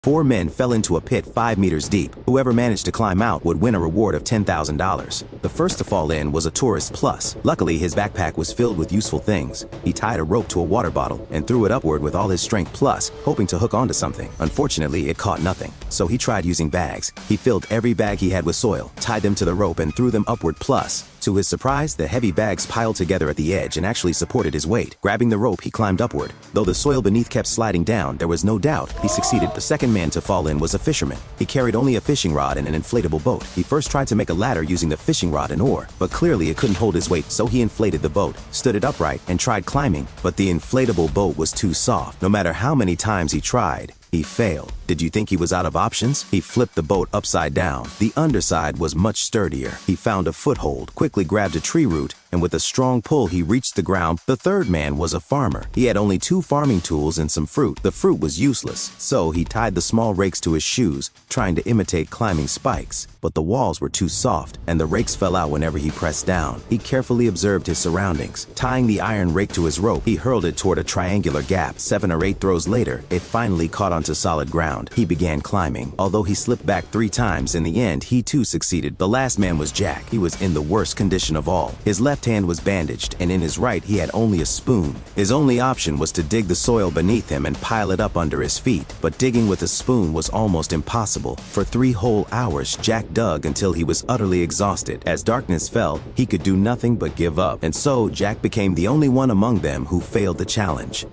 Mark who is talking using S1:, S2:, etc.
S1: Four men fell into a pit 5 meters deep. Whoever managed to climb out would win a reward of $10,000. The first to fall in was a tourist plus. Luckily, his backpack was filled with useful things. He tied a rope to a water bottle and threw it upward with all his strength plus, hoping to hook onto something. Unfortunately, it caught nothing, so he tried using bags. He filled every bag he had with soil, tied them to the rope and threw them upward plus. To his surprise, the heavy bags piled together at the edge and actually supported his weight. Grabbing the rope, he climbed upward. Though the soil beneath kept sliding down, there was no doubt he succeeded. The second man to fall in was a fisherman. He carried only a fishing rod and an inflatable boat. He first tried to make a ladder using the fishing rod and oar, but clearly it couldn't hold his weight, so he inflated the boat, stood it upright, and tried climbing, but the inflatable boat was too soft. No matter how many times he tried, he failed. Did you think he was out of options? He flipped the boat upside down. The underside was much sturdier. He found a foothold, quickly grabbed a tree root, and with a strong pull he reached the ground. The third man was a farmer. He had only 2 farming tools and some fruit. The fruit was useless, so he tied the small rakes to his shoes, trying to imitate climbing spikes. But the walls were too soft, and the rakes fell out whenever he pressed down. He carefully observed his surroundings. Tying the iron rake to his rope, he hurled it toward a triangular gap. 7 or 8 throws later, it finally caught onto solid ground. He began climbing. Although he slipped back 3 times, in the end, he too succeeded. The last man was Jack. He was in the worst condition of all. His left hand was bandaged, and in his right he had only a spoon. His only option was to dig the soil beneath him and pile it up under his feet. But digging with a spoon was almost impossible. For 3 whole hours, Jack dug until he was utterly exhausted. As darkness fell, he could do nothing but give up. And so, Jack became the only one among them who failed the challenge.